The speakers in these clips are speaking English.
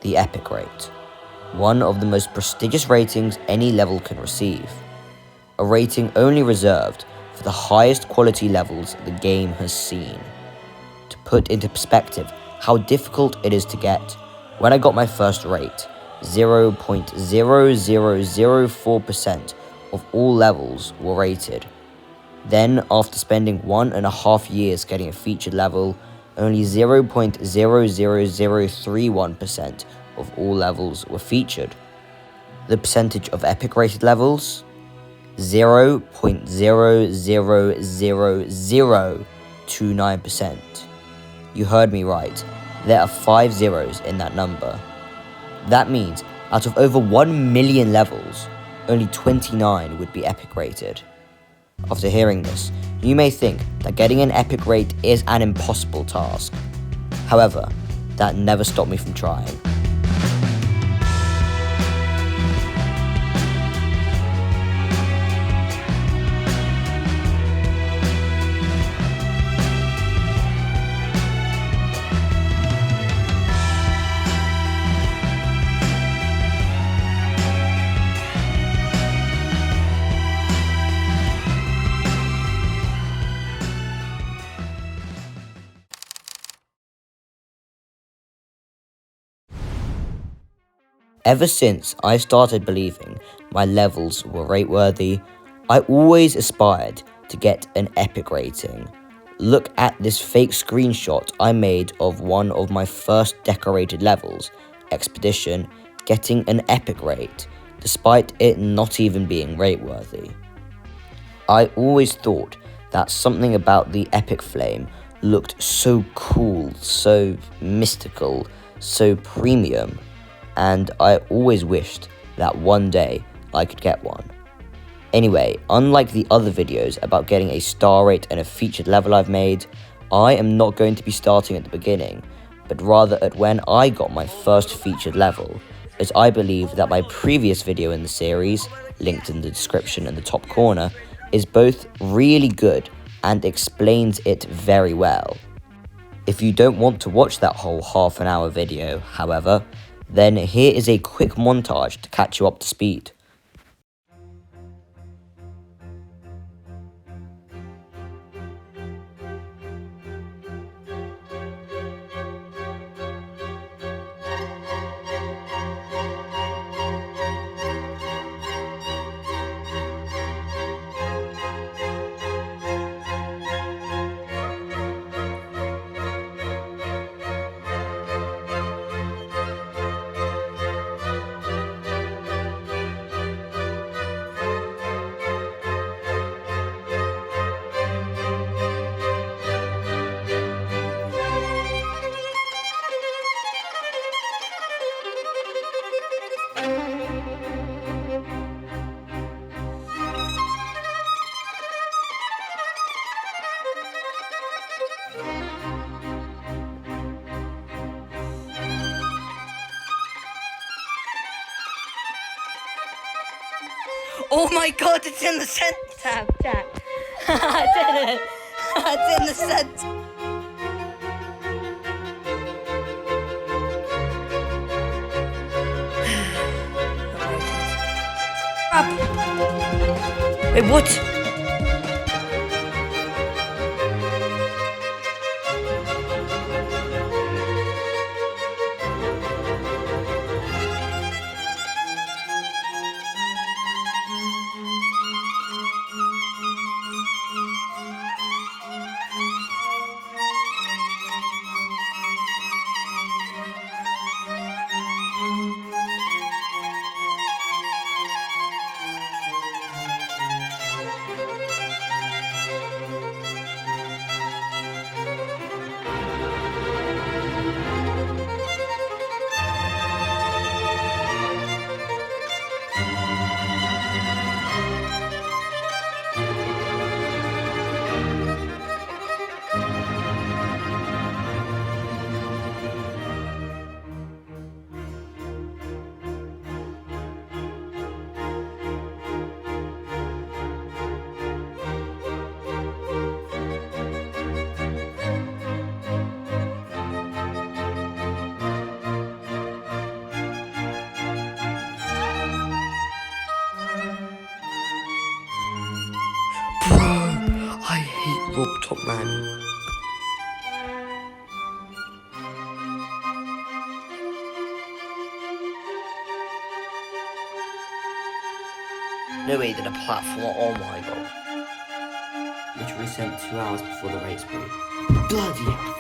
the epic rate, one of the most prestigious ratings any level can receive, a rating only reserved for the highest quality levels the game has seen. To put into perspective how difficult it is to get, when I got my first rate, 0.0004% of all levels were rated. Then, after spending 1.5 years getting a featured level, only 0.00031% of all levels were featured. The percentage of epic rated levels? 0.00029%. You heard me right, there are 5 zeros in that number. That means out of over 1 million levels, only 29 would be epic rated. After hearing this, you may think that getting an epic rate is an impossible task. However, that never stopped me from trying. Ever since I started believing my levels were rate-worthy, I always aspired to get an epic rating. Look at this fake screenshot I made of one of my first decorated levels, Expedition, getting an epic rate, despite it not even being rate-worthy. I always thought that something about the epic flame looked so cool, so mystical, so premium, and I always wished that one day I could get one. Anyway, unlike the other videos about getting a star rate and a featured level I've made, I am not going to be starting at the beginning, but rather at when I got my first featured level, as I believe that my previous video in the series, linked in the description in the top corner, is both really good and explains it very well. If you don't want to watch that whole half-an-hour video, however, then here is a quick montage to catch you up to speed. Oh my god, it's in the center tab, Jack. I did it. It's in the center. Wait, what? top man. No way did a platform, oh my god. Literally sent 2 hours before the race break. Bloody hell.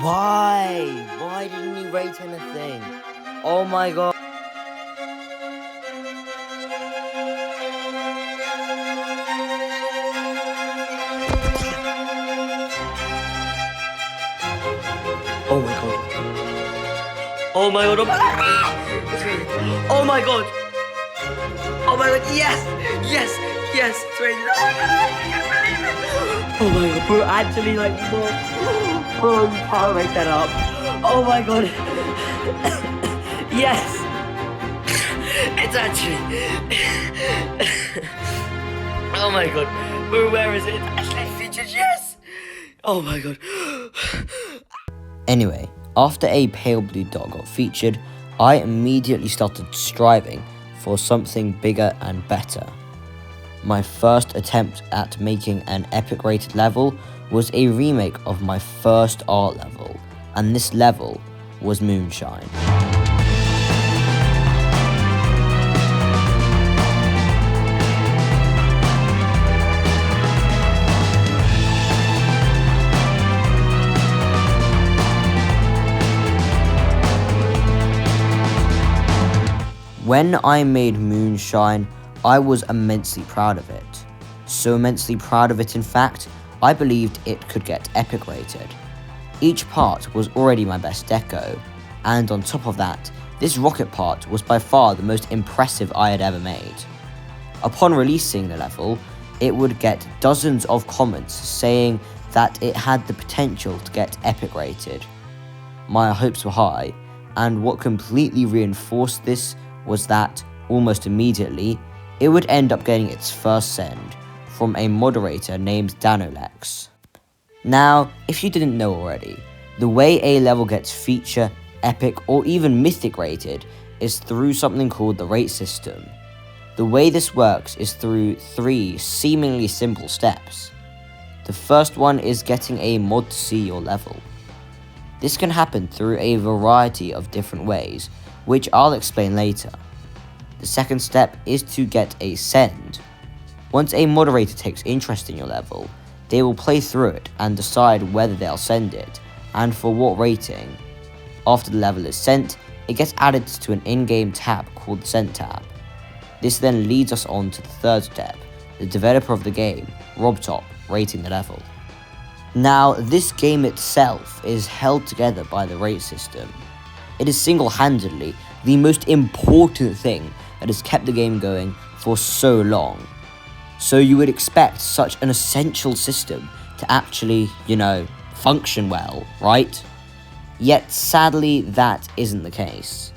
Why? Why didn't he rate anything? Oh my god. Oh my god. Oh my god. Oh my god. It's raining. Oh my god. Oh my god. Yes. Yes. Yes. It's raining. Oh my god. Bro, actually, like, bro, you can't make that up. Oh my god. Yes. It's actually. Oh my god. Bro, where is it? It's actually featured. Yes. Oh my god. Anyway, after a pale blue dog got featured, I immediately started striving for something bigger and better. My first attempt at making an epic rated level was a remake of my first art level, and this level was Moonshine. When I made Moonshine, I was immensely proud of it. So immensely proud of it, in fact, I believed it could get epic rated. Each part was already my best deco, and on top of that, this rocket part was by far the most impressive I had ever made. Upon releasing the level, it would get dozens of comments saying that it had the potential to get epic rated. My hopes were high, and what completely reinforced this was that, almost immediately, it would end up getting its first send from a moderator named Danolex. Now, if you didn't know already, the way a level gets feature, epic, or even mythic rated is through something called the rate system. The way this works is through 3 seemingly simple steps. The first one is getting a mod to see your level. This can happen through a variety of different ways, which I'll explain later. The second step is to get a send. Once a moderator takes interest in your level, they will play through it and decide whether they'll send it, and for what rating. After the level is sent, it gets added to an in-game tab called the Sent tab. This then leads us on to the third step, the developer of the game, RobTop, rating the level. Now, this game itself is held together by the rate system. It is single-handedly the most important thing that has kept the game going for so long. So you would expect such an essential system to actually, function well, right? Yet sadly that isn't the case.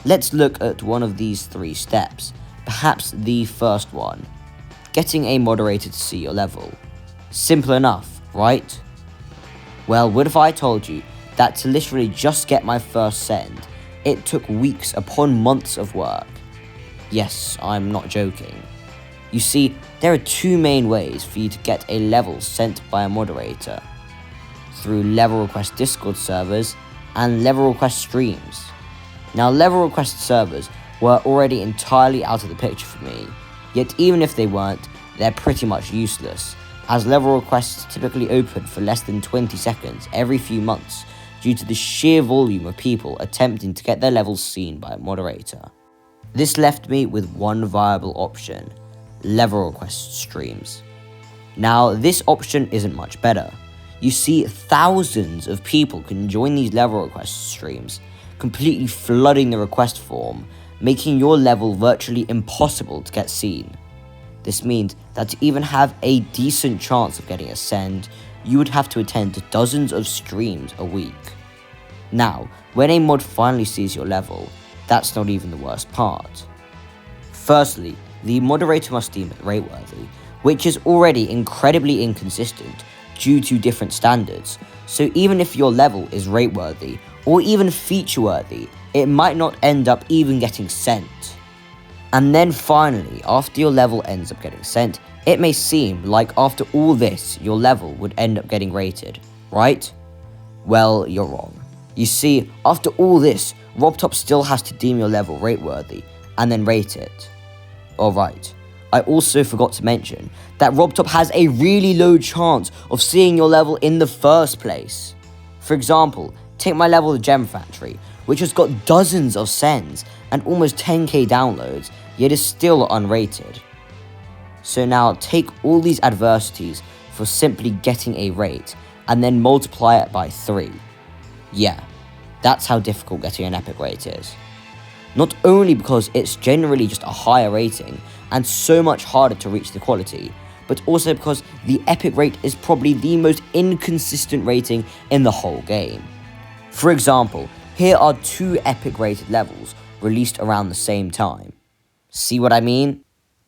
Let's look at one of these 3 steps, perhaps the first one. Getting a moderator to see your level. Simple enough, right? Well, what if I told you that to literally just get my first send, it took weeks upon months of work? Yes, I'm not joking. You see, there are 2 main ways for you to get a level sent by a moderator. Through level request Discord servers and level request streams. Now, level request servers were already entirely out of the picture for me, yet even if they weren't, they're pretty much useless, as level requests typically open for less than 20 seconds every few months due to the sheer volume of people attempting to get their levels seen by a moderator. This left me with one viable option, level request streams. Now, this option isn't much better. You see, thousands of people can join these level request streams, completely flooding the request form, making your level virtually impossible to get seen. This means that to even have a decent chance of getting a send, you would have to attend dozens of streams a week. Now, when a mod finally sees your level, that's not even the worst part. Firstly, the moderator must deem it rateworthy, which is already incredibly inconsistent due to different standards, so even if your level is rateworthy or even feature-worthy, it might not end up even getting sent. And then finally, after your level ends up getting sent, it may seem like after all this, your level would end up getting rated, right? Well, you're wrong. You see, after all this, RobTop still has to deem your level rate-worthy, and then rate it. Alright, I also forgot to mention that RobTop has a really low chance of seeing your level in the first place. For example, take my level of Gem Factory, which has got dozens of sends and almost 10k downloads, yet is still unrated. So now take all these adversities for simply getting a rate, and then multiply it by 3. Yeah, that's how difficult getting an epic rate is. Not only because it's generally just a higher rating and so much harder to reach the quality, but also because the epic rate is probably the most inconsistent rating in the whole game. For example, here are 2 epic rated levels released around the same time. See what I mean?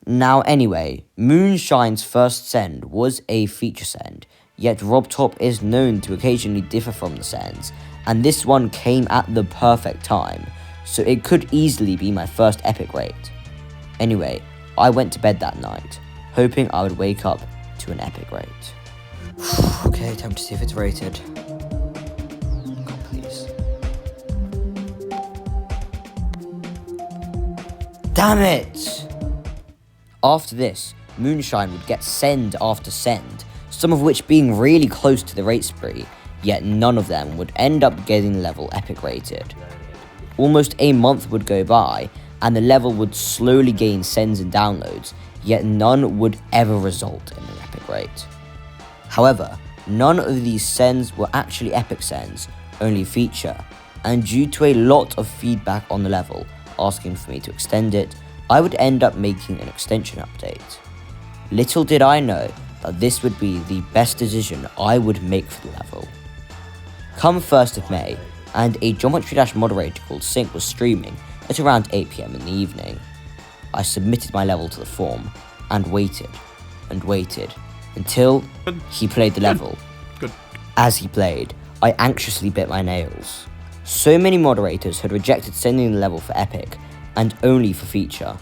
Now anyway, Moonshine's first send was a feature send, yet RobTop is known to occasionally differ from the sends, and this one came at the perfect time, so it could easily be my first epic rate. Anyway, I went to bed that night, hoping I would wake up to an epic rate. Okay, time to see if it's rated. God, please. Damn it! After this, Moonshine would get send after send, some of which being really close to the rate spree, yet none of them would end up getting level epic rated. Almost a month would go by, and the level would slowly gain sends and downloads, yet none would ever result in an epic rate. However, none of these sends were actually epic sends, only feature, and due to a lot of feedback on the level, asking for me to extend it, I would end up making an extension update. Little did I know that this would be the best decision I would make for the level. Come 1st of May, and a Geometry Dash moderator called Sync was streaming at around 8 PM in the evening. I submitted my level to the form, and waited, until he played the level. Good. As he played, I anxiously bit my nails. So many moderators had rejected sending the level for epic, and only for feature.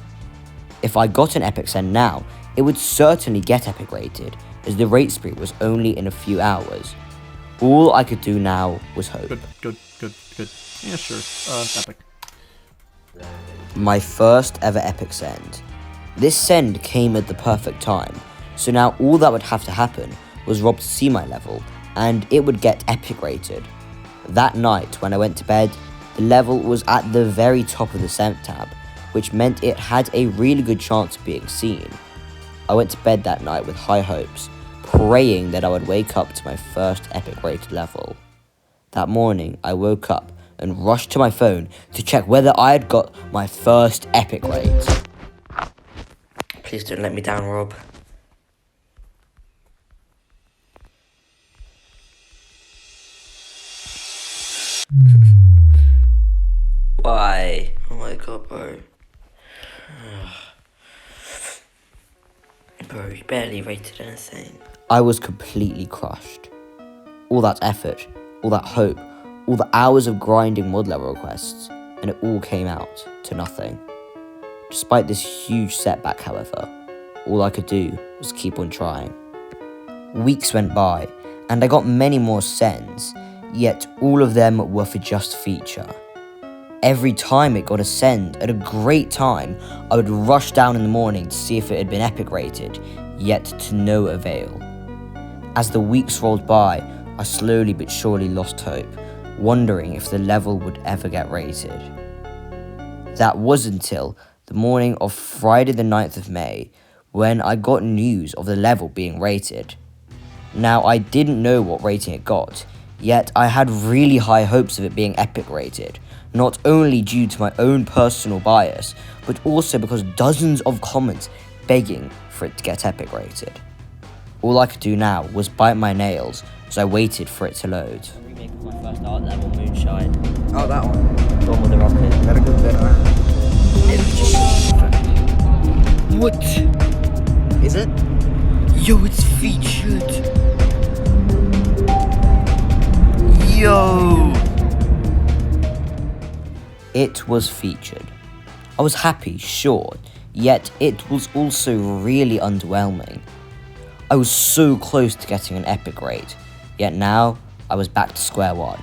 If I got an epic send now, it would certainly get epic rated, as the rate spree was only in a few hours. All I could do now was hope. Good. Yeah, sure. Epic. My first ever epic send. This send came at the perfect time, so now all that would have to happen was Rob to see my level, and it would get epic rated. That night, when I went to bed, the level was at the very top of the sent tab, which meant it had a really good chance of being seen. I went to bed that night with high hopes, praying that I would wake up to my first epic rated level. That morning, I woke up and rushed to my phone to check whether I had got my first epic rate. Please don't let me down, Rob. Why? Oh my god, bro. Bro, you barely rated anything. I was completely crushed. All that effort, all that hope, all the hours of grinding mod level requests, and it all came out to nothing. Despite this huge setback, however, all I could do was keep on trying. Weeks went by, and I got many more sends, yet all of them were for just feature. Every time it got a send at a great time, I would rush down in the morning to see if it had been epic rated, yet to no avail. As the weeks rolled by, I slowly but surely lost hope, wondering if the level would ever get rated. That was until the morning of Friday the 9th of May, when I got news of the level being rated. Now, I didn't know what rating it got, yet I had really high hopes of it being epic rated, not only due to my own personal bias, but also because dozens of comments begging for it to get epic rated. All I could do now was bite my nails as I waited for it to load. A remake of my first art level, Moonshine. Oh, that one. The one with the rocket. Gotta go get What? Is it? Yo, it's featured. Yo! It was featured. I was happy, sure, yet it was also really underwhelming. I was so close to getting an epic rate, yet now I was back to square one.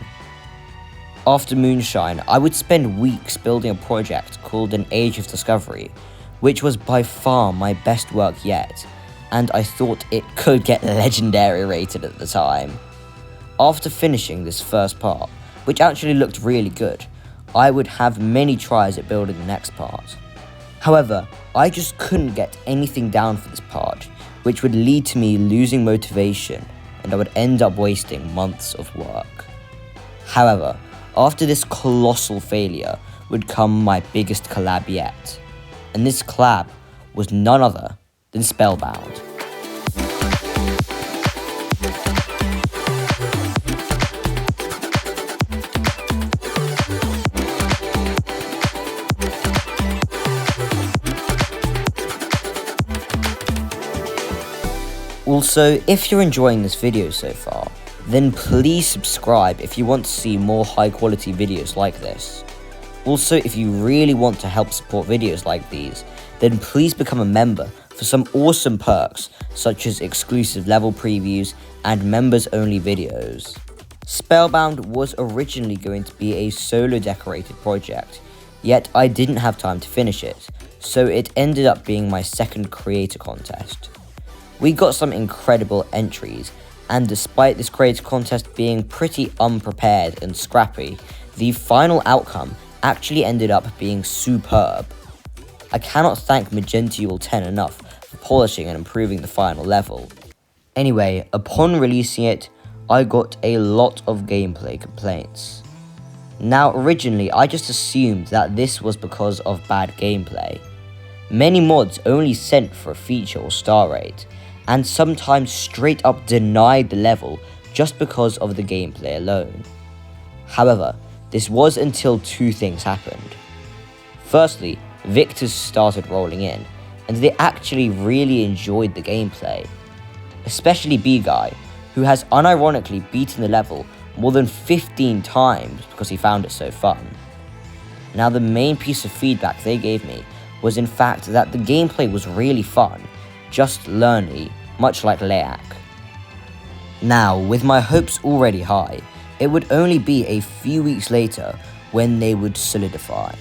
After Moonshine, I would spend weeks building a project called An Age of Discovery, which was by far my best work yet, and I thought it could get legendary rated at the time. After finishing this first part, which actually looked really good, I would have many tries at building the next part. However, I just couldn't get anything down for this part, which would lead to me losing motivation, and I would end up wasting months of work. However, after this colossal failure would come my biggest collab yet, and this collab was none other than Spellbound. Also, if you're enjoying this video so far, then please subscribe if you want to see more high quality videos like this. Also, if you really want to help support videos like these, then please become a member for some awesome perks such as exclusive level previews and members only videos. Spellbound was originally going to be a solo decorated project, yet I didn't have time to finish it, so it ended up being my second creator contest. We got some incredible entries, and despite this creator contest being pretty unprepared and scrappy, the final outcome actually ended up being superb. I cannot thank Magenta 10 enough for polishing and improving the final level. Anyway, upon releasing it, I got a lot of gameplay complaints. Now, originally, I just assumed that this was because of bad gameplay. Many mods only sent for a feature or star rate, and sometimes straight up denied the level just because of the gameplay alone. However, this was until two things happened. Firstly, victors started rolling in, and they actually really enjoyed the gameplay. Especially B-Guy, who has unironically beaten the level more than 15 times because he found it so fun. Now, the main piece of feedback they gave me was in fact that the gameplay was really fun, just learny, much like Layak. Now, with my hopes already high, it would only be a few weeks later when they would solidify.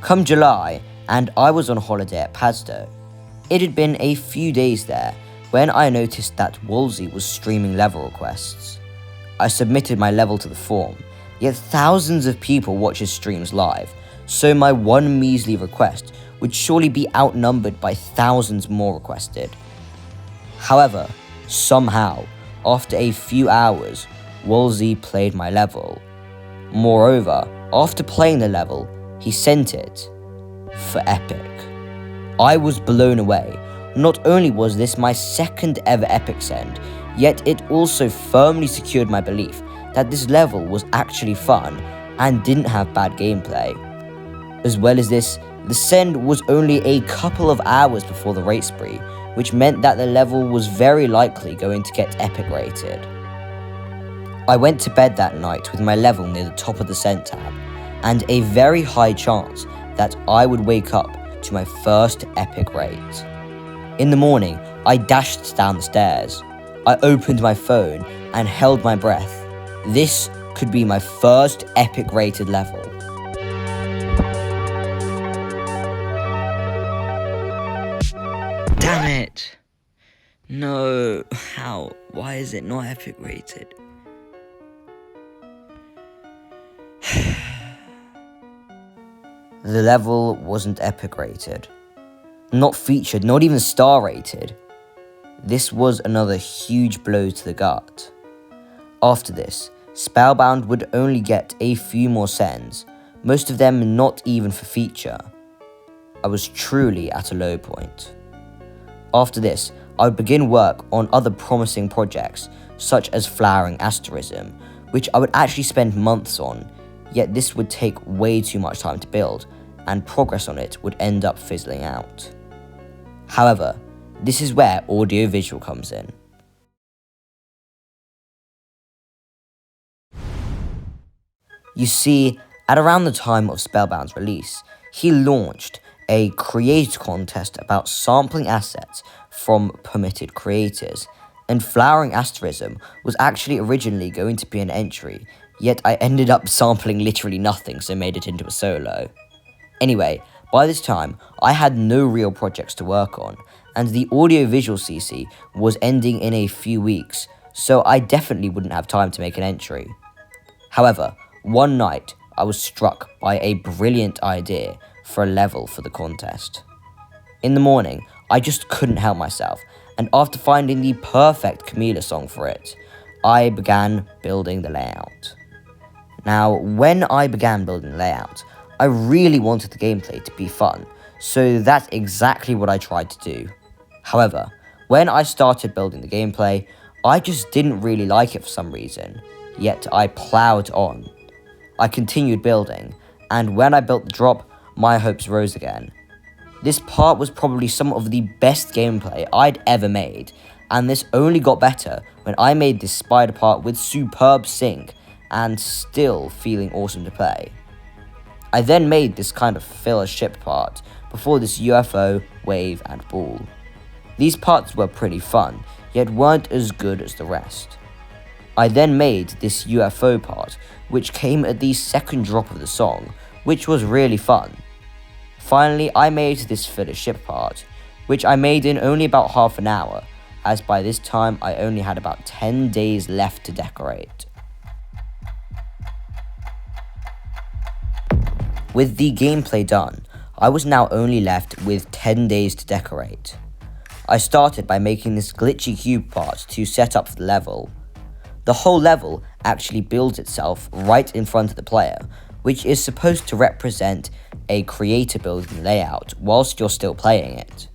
Come July, and I was on holiday at Padstow. It had been a few days there when I noticed that Wolsey was streaming level requests. I submitted my level to the form, yet thousands of people watch his streams live, so my one measly request would surely be outnumbered by thousands more requested. However, somehow, after a few hours, Wolsey played my level. Moreover, after playing the level, he sent it for epic. I was blown away. Not only was this my second ever epic send, yet it also firmly secured my belief that this level was actually fun and didn't have bad gameplay. As well as this, the send was only a couple of hours before the rate spree, which meant that the level was very likely going to get epic rated. I went to bed that night with my level near the top of the send tab, and a very high chance that I would wake up to my first epic rate. In the morning, I dashed down the stairs. I opened my phone and held my breath. This could be my first epic rated level. Damn it! No, how? Why is it not epic rated? The level wasn't epic rated. Not featured, not even star rated. This was another huge blow to the gut. After this, Spellbound would only get a few more sends, most of them not even for feature. I was truly at a low point. After this, I would begin work on other promising projects, such as Flowering Asterism, which I would actually spend months on, yet this would take way too much time to build, and progress on it would end up fizzling out. However, this is where audio-visual comes in. You see, at around the time of Spellbound's release, he launched a create contest about sampling assets from permitted creators, and flowering asterism was actually originally going to be an entry, yet I ended up sampling literally nothing, so made it into a solo. Anyway, by this time, I had no real projects to work on, and the audio-visual CC was ending in a few weeks, so I definitely wouldn't have time to make an entry. However, one night, I was struck by a brilliant idea for a level for the contest. In the morning, I just couldn't help myself, and after finding the perfect Camila song for it, I began building the layout. Now, when I began building the layout, I really wanted the gameplay to be fun, so that's exactly what I tried to do. However, when I started building the gameplay, I just didn't really like it for some reason, yet I ploughed on. I continued building, and when I built the drop, my hopes rose again. This part was probably some of the best gameplay I'd ever made, and this only got better when I made this spider part with superb sync and still feeling awesome to play. I then made this kind of filler ship part before this UFO, wave and ball. These parts were pretty fun, yet weren't as good as the rest. I then made this UFO part, which came at the second drop of the song, which was really fun. Finally, I made this filler ship part, which I made in only about half an hour, as by this time I only had about 10 days left to decorate. With the gameplay done, I was now only left with 10 days to decorate. I started by making this glitchy cube part to set up for the level. The whole level actually builds itself right in front of the player, which is supposed to represent a creator building layout whilst you're still playing it.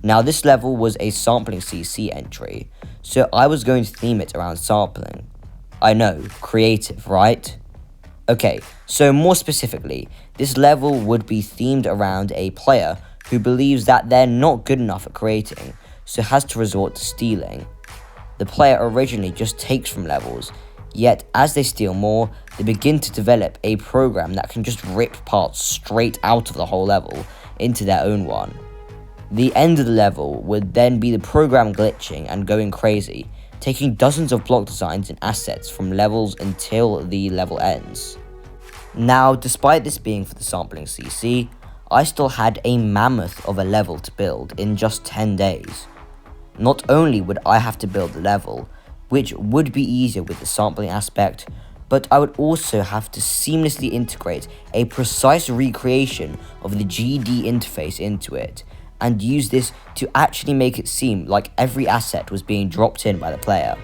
Now this level was a sampling CC entry, so I was going to theme it around sampling. I know, creative, right? Okay, so more specifically, this level would be themed around a player who believes that they're not good enough at creating, so has to resort to stealing. The player originally just takes from levels, yet as they steal more, they begin to develop a program that can just rip parts straight out of the whole level into their own one. The end of the level would then be the program glitching and going crazy, taking dozens of block designs and assets from levels until the level ends. Now, despite this being for the sampling CC, I still had a mammoth of a level to build in just 10 days. Not only would I have to build the level, which would be easier with the sampling aspect, but I would also have to seamlessly integrate a precise recreation of the GD interface into it, and use this to actually make it seem like every asset was being dropped in by the player.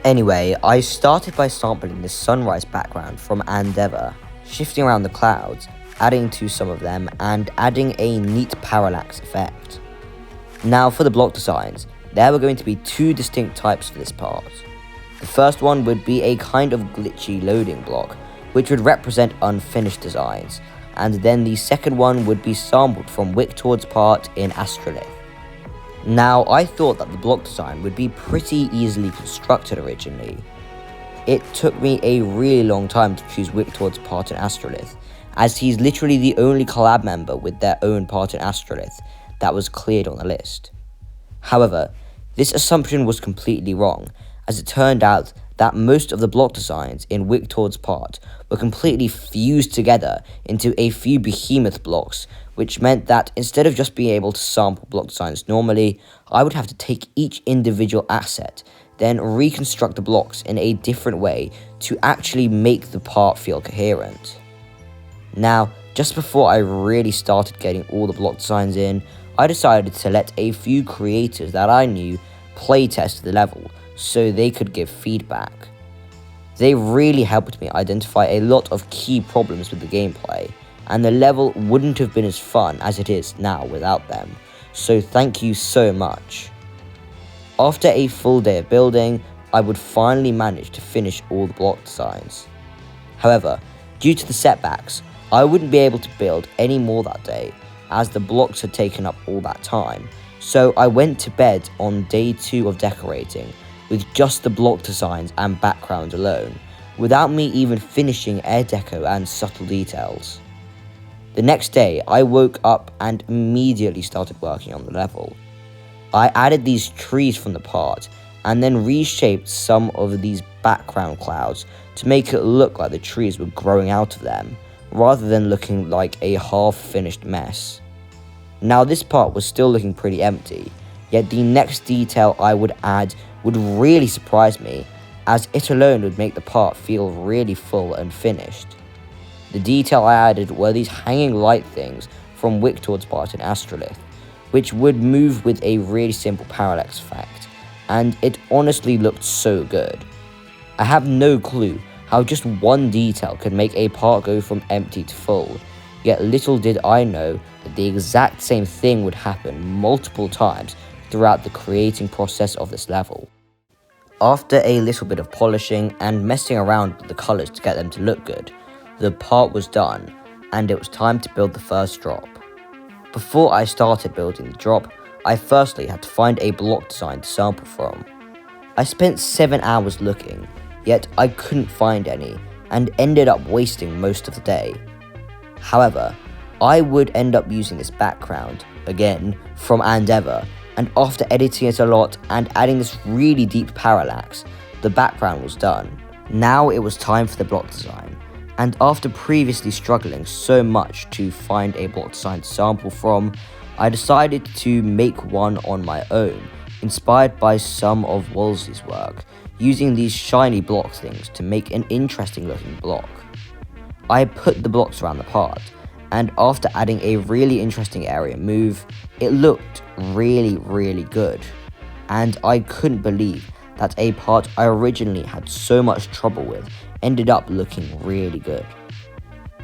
Anyway, I started by sampling this sunrise background from Endeavour, shifting around the clouds, adding to some of them, and adding a neat parallax effect. Now for the block designs, there were going to be two distinct types for this part. The first one would be a kind of glitchy loading block, which would represent unfinished designs, and then the second one would be sampled from Wictord's part in Astrolith. Now, I thought that the block design would be pretty easily constructed originally. It took me a really long time to choose Wictord's part in Astrolith, as he's literally the only collab member with their own part in Astrolith that was cleared on the list. However, this assumption was completely wrong, as it turned out that most of the block designs in Wictord's part were completely fused together into a few behemoth blocks, which meant that instead of just being able to sample block designs normally, I would have to take each individual asset, then reconstruct the blocks in a different way to actually make the part feel coherent. Now, just before I really started getting all the block designs in, I decided to let a few creators that I knew playtest the level, so they could give feedback. They really helped me identify a lot of key problems with the gameplay, and the level wouldn't have been as fun as it is now without them, so thank you so much. After a full day of building, I would finally manage to finish all the block designs. However, due to the setbacks, I wouldn't be able to build any more that day, as the blocks had taken up all that time, so I went to bed on day 2 of decorating, with just the block designs and background alone, without me even finishing air deco and subtle details. The next day, I woke up and immediately started working on the level. I added these trees from the part and then reshaped some of these background clouds to make it look like the trees were growing out of them, rather than looking like a half-finished mess. Now this part was still looking pretty empty, yet the next detail I would add would really surprise me, as it alone would make the part feel really full and finished. The detail I added were these hanging light things from Wictord's part in Astrolith, which would move with a really simple parallax effect, and it honestly looked so good. I have no clue how just one detail could make a part go from empty to full, yet little did I know that the exact same thing would happen multiple times throughout the creating process of this level. After a little bit of polishing and messing around with the colours to get them to look good, the part was done, and it was time to build the first drop. Before I started building the drop, I firstly had to find a block design to sample from. I spent 7 hours looking, yet I couldn't find any, and ended up wasting most of the day. However, I would end up using this background, again, from Endeavour, and after editing it a lot and adding this really deep parallax, the background was done. Now it was time for the block design, and after previously struggling so much to find a block design to sample from, I decided to make one on my own, inspired by some of Wolsey's work, using these shiny block things to make an interesting looking block. I put the blocks around the part, and after adding a really interesting area move, it looked really good, and I couldn't believe that a part I originally had so much trouble with ended up looking really good.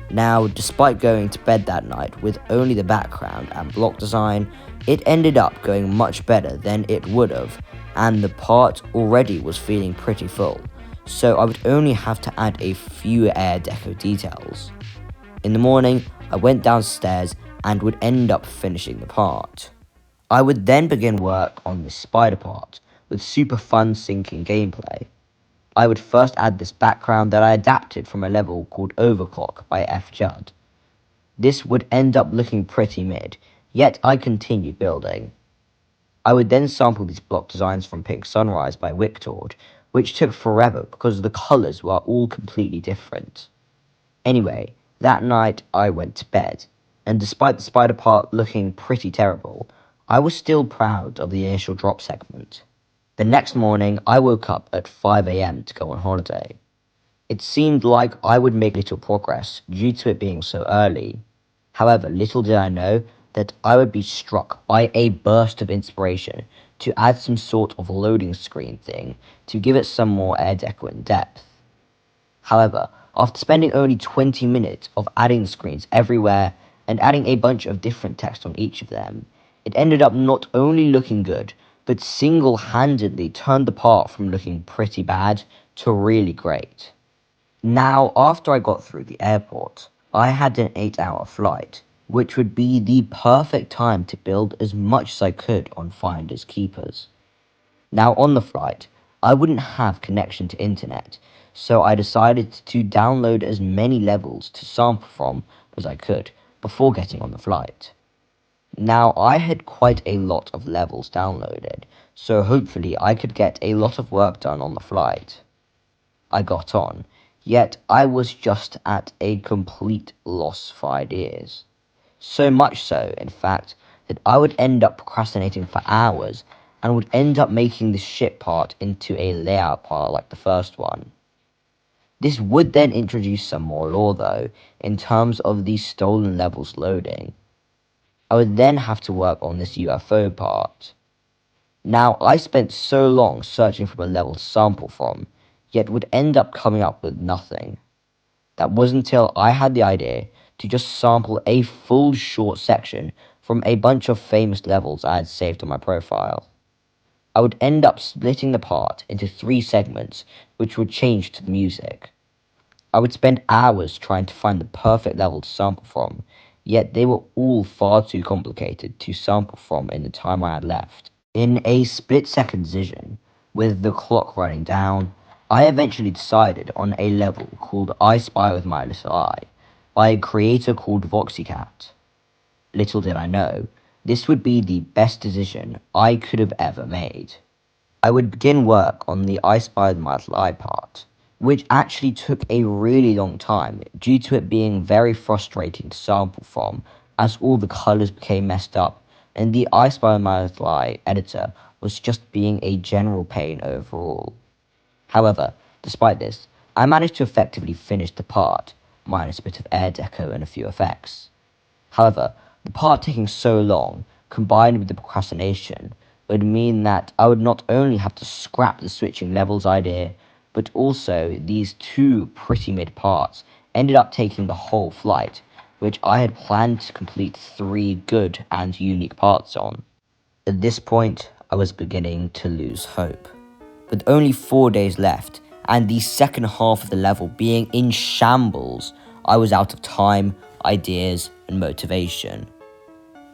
Now, despite going to bed that night with only the background and block design, it ended up going much better than it would have, and the part already was feeling pretty full, so I would only have to add a few air deco details. In the morning, I went downstairs and would end up finishing the part. I would then begin work on this spider part, with super fun syncing gameplay. I would first add this background that I adapted from a level called Overclock by F. Judd. This would end up looking pretty mid, yet I continued building. I would then sample these block designs from Pink Sunrise by Wictord, which took forever because the colours were all completely different. Anyway, that night I went to bed, and despite the spider part looking pretty terrible, I was still proud of the initial drop segment. The next morning, I woke up at 5 AM to go on holiday. It seemed like I would make little progress due to it being so early. However, little did I know that I would be struck by a burst of inspiration to add some sort of loading screen thing to give it some more air deco and depth. However, after spending only 20 minutes of adding screens everywhere and adding a bunch of different text on each of them, it ended up not only looking good, but single-handedly turned the part from looking pretty bad to really great. Now, after I got through the airport, I had an 8-hour flight, which would be the perfect time to build as much as I could on Finders Keepers. Now, on the flight, I wouldn't have connection to internet, so I decided to download as many levels to sample from as I could before getting on the flight. Now, I had quite a lot of levels downloaded, so hopefully I could get a lot of work done on the flight. I got on, yet I was just at a complete loss for ideas. So much so, in fact, that I would end up procrastinating for hours and would end up making the ship part into a layout part like the first one. This would then introduce some more lore though, in terms of the stolen levels loading. I would then have to work on this UFO part. Now, I spent so long searching for a level to sample from, yet would end up coming up with nothing. That was until I had the idea to just sample a full short section from a bunch of famous levels I had saved on my profile. I would end up splitting the part into 3 segments which would change to the music. I would spend hours trying to find the perfect level to sample from, yet they were all far too complicated to sample from in the time I had left. In a split-second decision, with the clock running down, I eventually decided on a level called I Spy with My Little Eye by a creator called VoxyCat. Little did I know, this would be the best decision I could have ever made. I would begin work on the I Spied My Little Eye part, which actually took a really long time due to it being very frustrating to sample from, as all the colours became messed up, and the I Spied My Little Eye editor was just being a general pain overall. However, despite this, I managed to effectively finish the part, minus a bit of air deco and a few effects. However, the part taking so long, combined with the procrastination, would mean that I would not only have to scrap the switching levels idea, but also these two pretty mid parts ended up taking the whole flight, which I had planned to complete 3 good and unique parts on. At this point, I was beginning to lose hope. With only 4 days left, and the second half of the level being in shambles, I was out of time, ideas, and motivation.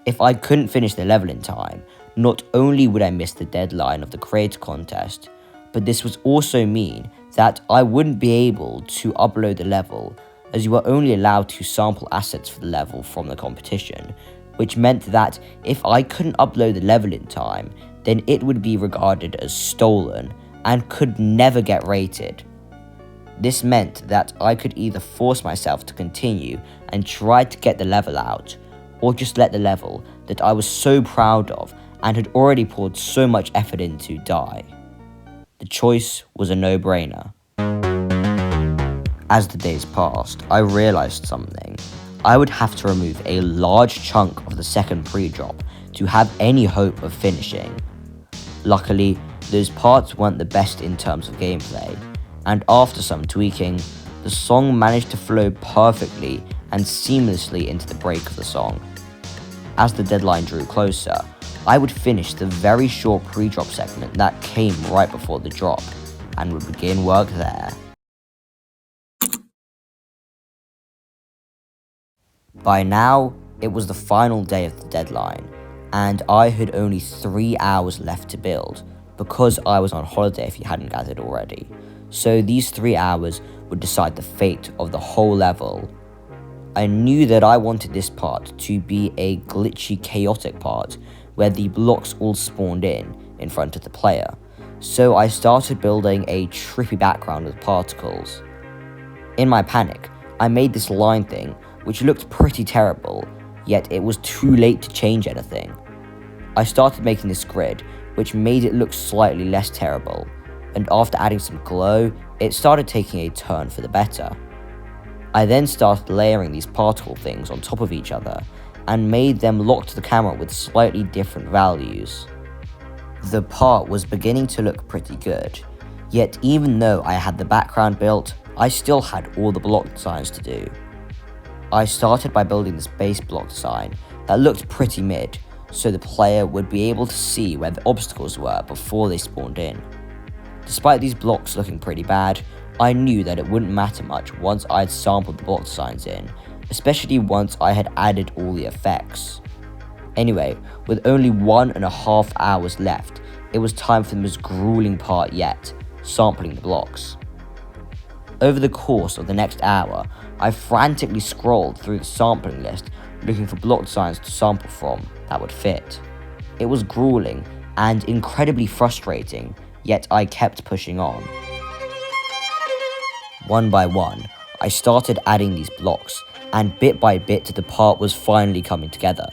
If I couldn't finish the level in time, not only would I miss the deadline of the creator contest, but this would also mean that I wouldn't be able to upload the level, as you were only allowed to sample assets for the level from the competition, which meant that if I couldn't upload the level in time, then it would be regarded as stolen and could never get rated. This meant that I could either force myself to continue and try to get the level out, or just let the level that I was so proud of and had already poured so much effort into die. The choice was a no-brainer. As the days passed, I realised something. I would have to remove a large chunk of the second pre-drop to have any hope of finishing. Luckily, those parts weren't the best in terms of gameplay, and after some tweaking, the song managed to flow perfectly and seamlessly into the break of the song. As the deadline drew closer, I would finish the very short pre-drop segment that came right before the drop, and would begin work there. By now, it was the final day of the deadline, and I had only 3 hours left to build, because I was on holiday if you hadn't gathered already. So these 3 hours would decide the fate of the whole level. I knew that I wanted this part to be a glitchy, chaotic part, where the blocks all spawned in front of the player. So I started building a trippy background with particles. In my panic, I made this line thing, which looked pretty terrible, yet it was too late to change anything. I started making this grid, which made it look slightly less terrible, and after adding some glow, it started taking a turn for the better. I then started layering these particle things on top of each other, and made them lock to the camera with slightly different values. The part was beginning to look pretty good, yet even though I had the background built, I still had all the block designs to do. I started by building this base block design that looked pretty mid, so the player would be able to see where the obstacles were before they spawned in. Despite these blocks looking pretty bad, I knew that it wouldn't matter much once I had sampled the block designs in, especially once I had added all the effects. Anyway, with only 1.5 hours left, it was time for the most grueling part yet, sampling the blocks. Over the course of the next hour, I frantically scrolled through the sampling list looking for block designs to sample from that would fit. It was grueling and incredibly frustrating, yet I kept pushing on. One by one, I started adding these blocks, and bit by bit the part was finally coming together.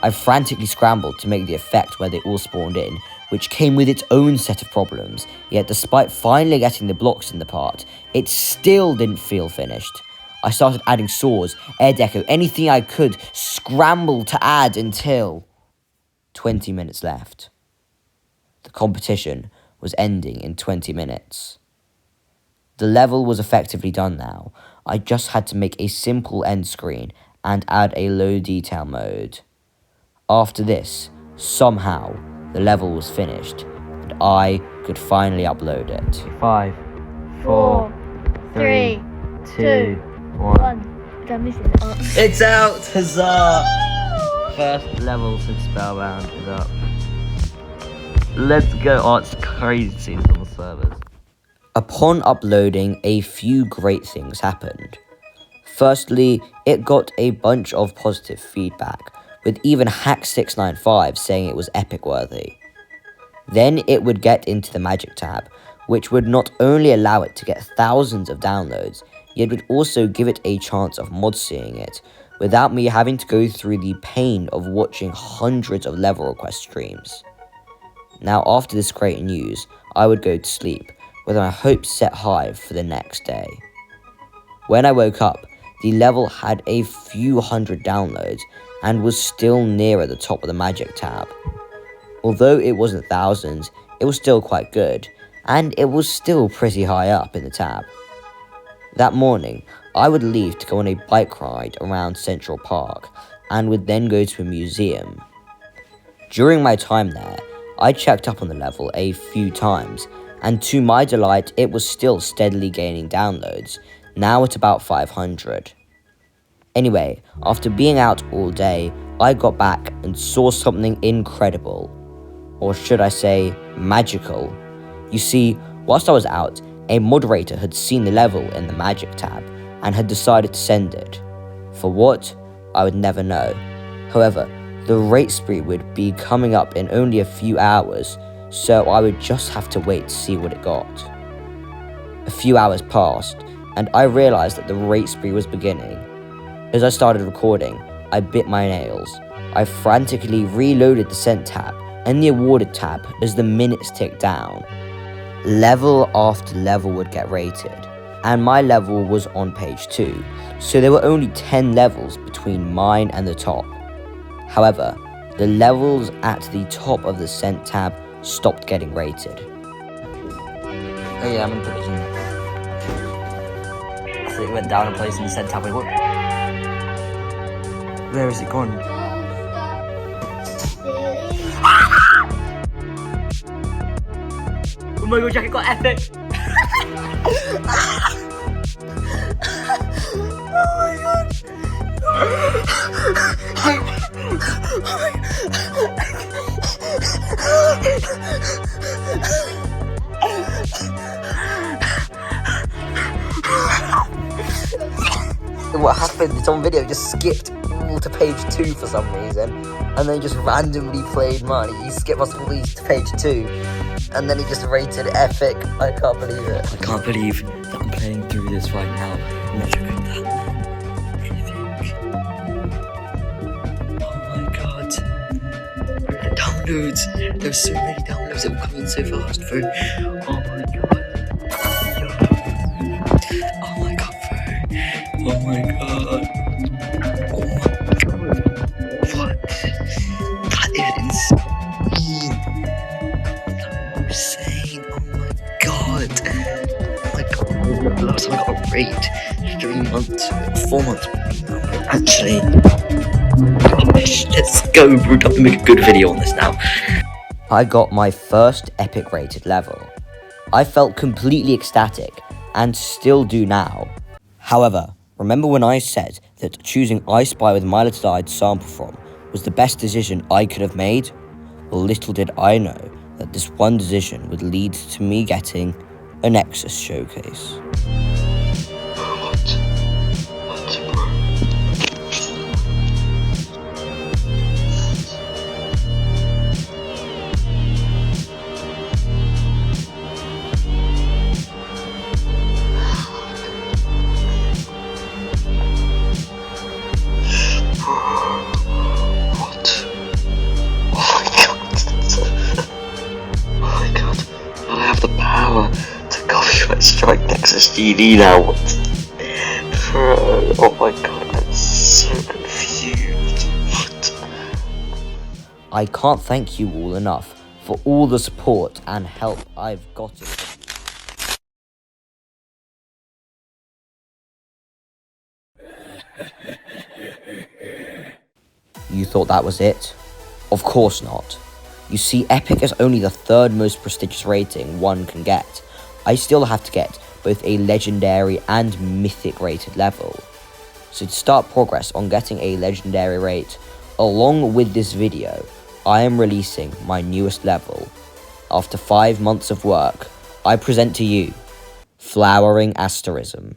I frantically scrambled to make the effect where they all spawned in, which came with its own set of problems, yet despite finally getting the blocks in the part, it still didn't feel finished. I started adding saws, air deco, anything I could scramble to add until 20 minutes left. The competition was ending in 20 minutes. The level was effectively done now. I just had to make a simple end screen and add a low detail mode. After this, somehow, the level was finished, and I could finally upload it. 5, 4, 3, 2, 1. Don't miss it. Oh. It's out! Huzzah! First level since Spellbound is up. Let's go. Oh, it's crazy scenes on the servers. Upon uploading, a few great things happened. Firstly, it got a bunch of positive feedback, with even Hack695 saying it was epic worthy. Then it would get into the magic tab, which would not only allow it to get thousands of downloads, yet would also give it a chance of mod seeing it, without me having to go through the pain of watching hundreds of level request streams. Now after this great news, I would go to sleep, with my hopes set high for the next day. When I woke up, the level had a few hundred downloads, and was still nearer the top of the magic tab. Although it wasn't thousands, it was still quite good, and it was still pretty high up in the tab. That morning, I would leave to go on a bike ride around Central Park, and would then go to a museum. During my time there, I checked up on the level a few times, and to my delight, it was still steadily gaining downloads, now at about 500. Anyway, after being out all day, I got back and saw something incredible. Or should I say, magical. You see, whilst I was out, a moderator had seen the level in the magic tab, and had decided to send it. For what? I would never know. However, the rate spree would be coming up in only a few hours, so I would just have to wait to see what it got. A few hours passed, and I realised that the rate spree was beginning. As I started recording, I bit my nails. I frantically reloaded the sent tab and the awarded tab as the minutes ticked down. Level after level would get rated, and my level was on page 2, so there were only 10 levels between mine and the top. However, the levels at the top of the sent tab stopped getting rated. Oh yeah, I'm gonna put it in. I thought it went down a place in the sent tab. Wait, what? Where is it gone? Oh my god, Jack, it got epic! Oh my god! What happened? It's on video, just skipped all to page 2 for some reason, and then just randomly played mine. He skipped us all these to page 2, and then he just rated epic. I can't believe it. I can't believe that I'm playing through this right now. Look at that. Oh my god. The downloads. There's so many downloads that were coming so fast through. Oh my god. Oh my god, bro. Oh my god. Oh my god. What? That is insane. Insane. Oh my god. Oh my god. Last time I got a rate 3 months, 4 months. Actually, let's go. We're going to make a good video on this now. I got my first epic rated level. I felt completely ecstatic, and still do now. However, remember when I said that choosing I Spy with My Little Eye to sample from was the best decision I could have made? Well, little did I know that this one decision would lead to me getting a Nexus showcase. Strike Nexus GD now. What? Bro, oh my god, I'm so confused. What? I can't thank you all enough for all the support and help I've gotten. You thought that was it? Of course not. You see, Epic is only the 3rd most prestigious rating one can get. I still have to get both a legendary and mythic rated level. So to start progress on getting a legendary rate, along with this video, I am releasing my newest level. After 5 months of work, I present to you Flowering Asterism.